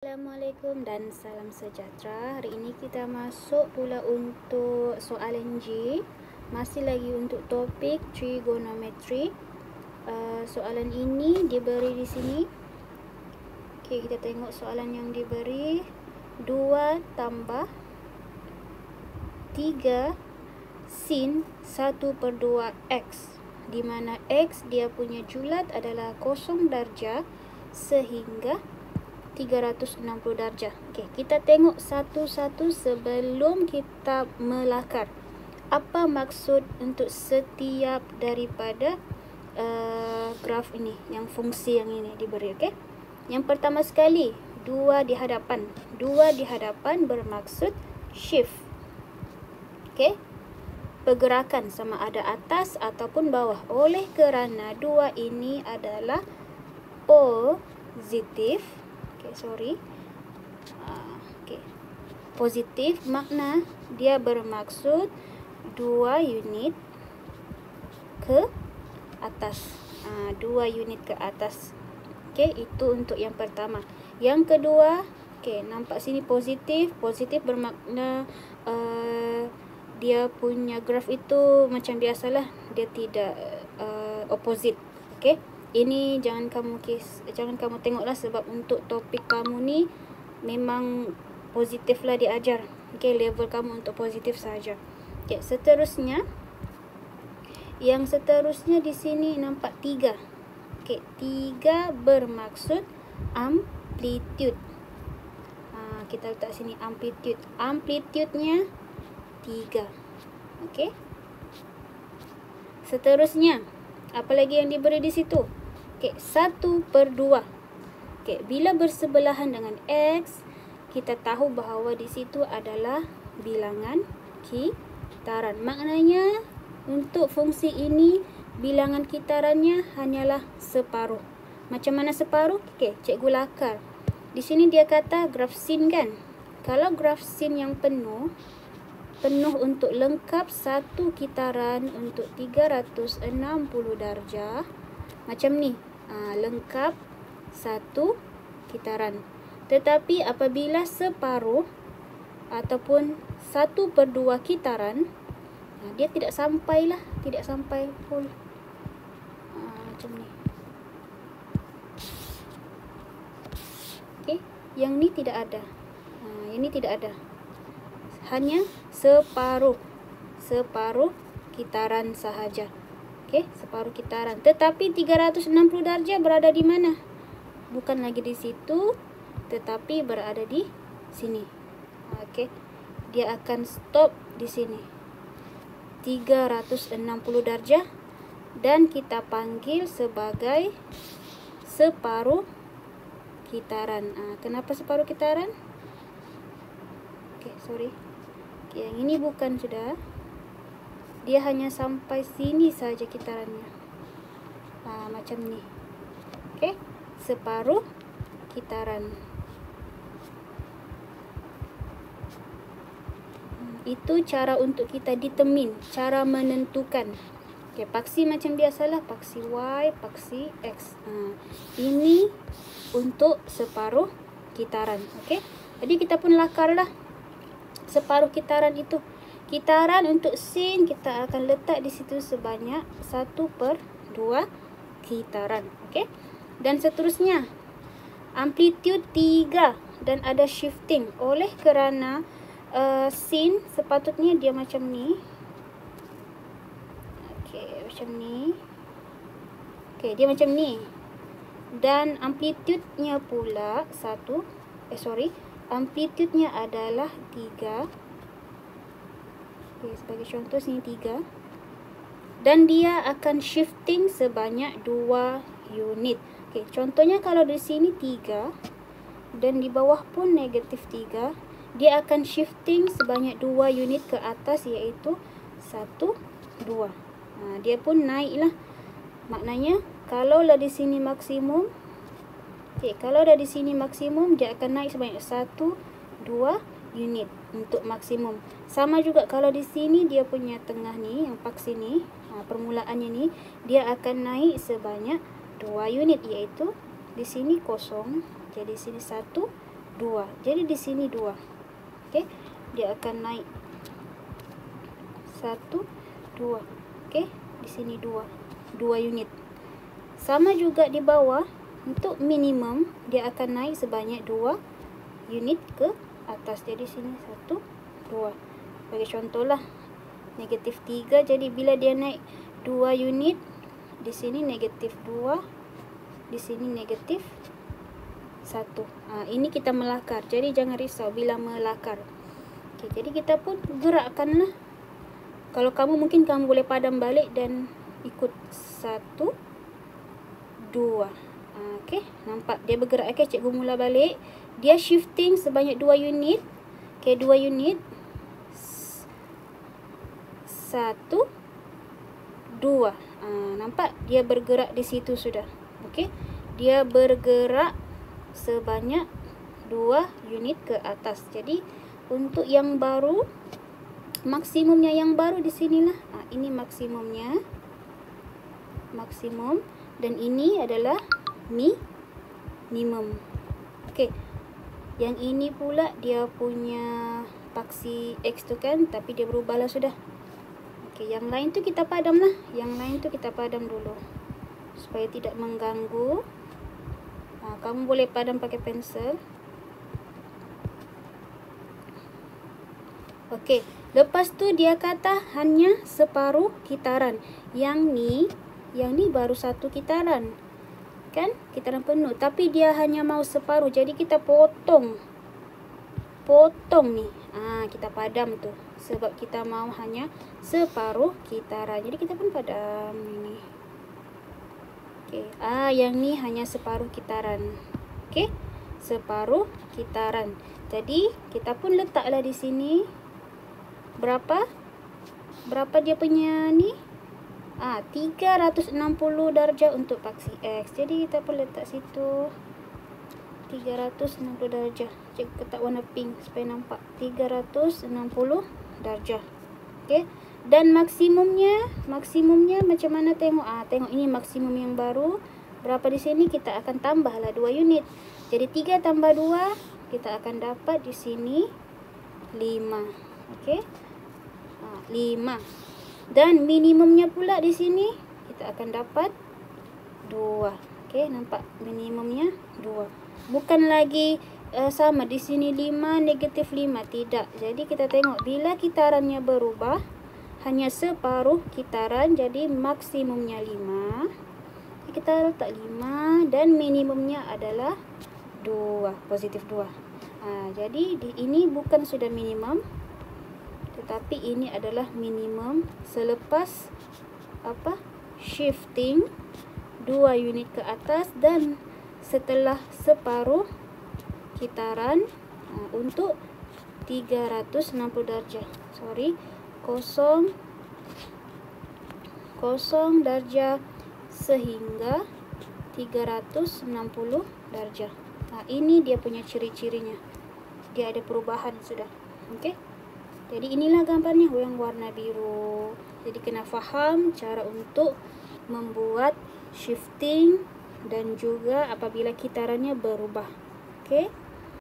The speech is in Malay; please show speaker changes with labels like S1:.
S1: Assalamualaikum dan salam sejahtera. Hari ini kita masuk pula untuk soalan G. Masih lagi untuk topik trigonometri. Soalan ini diberi di sini. Okey, kita tengok soalan yang diberi. 2 tambah 3 sin 1/2 X, di mana X dia punya julat adalah 0 darjah sehingga 360 darjah. Okey, kita tengok satu-satu sebelum kita melakar. Apa maksud untuk setiap daripada graf ini, yang fungsi yang ini diberi, okey? Yang pertama sekali, 2 di hadapan. 2 di hadapan bermaksud shift. Okey? Pergerakan sama ada atas ataupun bawah. Oleh kerana 2 ini adalah positif. Positif, makna dia bermaksud 2 unit ke atas. 2 unit ke atas. Okey, itu untuk yang pertama. Yang kedua, okey, nampak sini positif. Positif bermakna dia punya graf itu macam biasalah, dia tidak opposite. Okey. Ini jangan kamu tengoklah, sebab untuk topik kamu ni memang positif lah diajar. Okey, level kamu untuk positif saja. Okey, seterusnya, yang seterusnya di sini nampak 3. Okey, 3 bermaksud amplitude. Kita letak sini amplitude. Amplitude-nya 3. Okey. Seterusnya, apa lagi yang diberi di situ? Okey, 1/2. Okey, bila bersebelahan dengan X, kita tahu bahawa di situ adalah bilangan kitaran. Maknanya, untuk fungsi ini, bilangan kitarannya hanyalah separuh. Macam mana separuh? Okey, cikgu lakar. Di sini dia kata graf sin kan? Kalau graf sin yang penuh untuk lengkap satu kitaran untuk 360 darjah. Macam ni. Lengkap satu kitaran. Tetapi apabila separuh ataupun 1/2 kitaran, dia tidak sampai full. Macam ni. Okey, yang ni tidak ada. Yang ni tidak ada. Hanya separuh kitaran sahaja. Okey, separuh kitaran. Tetapi 360 darjah berada di mana? Bukan lagi di situ, tetapi berada di sini. Okey, dia akan stop di sini. 360 darjah, dan kita panggil sebagai separuh kitaran. Kenapa separuh kitaran? Okey, sorry. Okey, yang ini bukan sudah. Dia hanya sampai sini saja kitarannya. Macam ni. Okey, separuh kitaran. Itu cara untuk kita determine, cara menentukan. Okey, paksi macam biasalah, paksi Y, paksi X. Ini untuk separuh kitaran. Okey, jadi kita pun lakarlah separuh kitaran itu. Kitaran untuk sin kita akan letak di situ sebanyak 1/2 kitaran. Okey. Dan seterusnya, amplitude 3 dan ada shifting. Oleh kerana sin sepatutnya dia macam ni. Okey, macam ni. Okey, dia macam ni. Dan amplitude-nya pula amplitude-nya adalah 3. Okay, sebagai contoh sini 3. Dan dia akan shifting sebanyak 2 unit. Okay, contohnya kalau di sini 3 dan di bawah pun negatif 3, dia akan shifting sebanyak 2 unit ke atas, iaitu 1, 2. Dia pun naik lah. Maknanya kalau lah di sini maksimum, kalau dah di sini maksimum, dia akan naik sebanyak 1, 2 unit untuk maksimum. Sama juga kalau di sini dia punya tengah ni, yang paksi ni, permulaannya ni, dia akan naik sebanyak 2 unit, iaitu di sini kosong. Jadi sini 1, 2. Jadi di sini 2. Okey, dia akan naik 1, 2. Okey, di sini 2 unit. Sama juga di bawah, untuk minimum dia akan naik sebanyak 2 unit ke atas. Jadi sini 1, 2. Bagi contohlah negatif 3, jadi bila dia naik 2 unit, di sini negatif 2, di sini negatif 1. Ini kita melakar, jadi jangan risau bila melakar. Okey, jadi kita pun gerakkanlah. Kalau kamu mungkin kamu boleh padam balik dan ikut 1, 2. Okey, nampak dia bergerak. Okey, cikgu mula balik. Dia shifting sebanyak 2 unit. Okey, 2 unit. 1, 2. Nampak dia bergerak di situ sudah. Okey, dia bergerak sebanyak 2 unit ke atas. Jadi untuk yang baru, maksimumnya yang baru di sinilah. Ini maksimumnya. Maksimum. Dan ini adalah minimum. Okey. Yang ini pula dia punya paksi X tu kan, tapi dia berubahlah sudah. Okey, yang lain tu kita padamlah. Yang lain tu kita padam dulu supaya tidak mengganggu. Kamu boleh padam pakai pensel. Okey, lepas tu dia kata hanya separuh kitaran. Yang ni baru 1 kitaran. Kan? Kitaran penuh. Tapi dia hanya mau separuh. Jadi kita potong. Potong ni. Kita padam tu. Sebab kita mau hanya separuh kitaran. Jadi kita pun padam ini. Okey. Yang ni hanya separuh kitaran. Okey. Separuh kitaran. Jadi kita pun letaklah di sini. Berapa? Berapa dia punya ni? 360 darjah untuk paksi X. Jadi kita pun letak situ 360 darjah. Cikgu letak warna pink supaya nampak. 360 darjah. Okey. Dan maksimumnya macam mana tengok? Tengok ini maksimum yang baru. Berapa di sini? Kita akan tambahlah 2 unit. Jadi 3 tambah 2, kita akan dapat di sini 5. Okey. 5. Dan minimumnya pula di sini kita akan dapat 2. Okey, nampak minimumnya 2. Bukan lagi sama di sini 5 negatif 5, tidak. Jadi kita tengok bila kitarannya berubah hanya separuh kitaran, jadi maksimumnya 5. Kita letak 5 dan minimumnya adalah 2, positif 2. Jadi ini bukan sudah minimum, tetapi ini adalah minimum selepas shifting 2 unit ke atas dan setelah separuh kitaran untuk 360 darjah. 0 darjah sehingga 360 darjah. Ini dia punya ciri-cirinya. Dia ada perubahan sudah. Okey. Jadi inilah gambarnya yang warna biru. Jadi kena faham cara untuk membuat shifting dan juga apabila kitarannya berubah. Okey.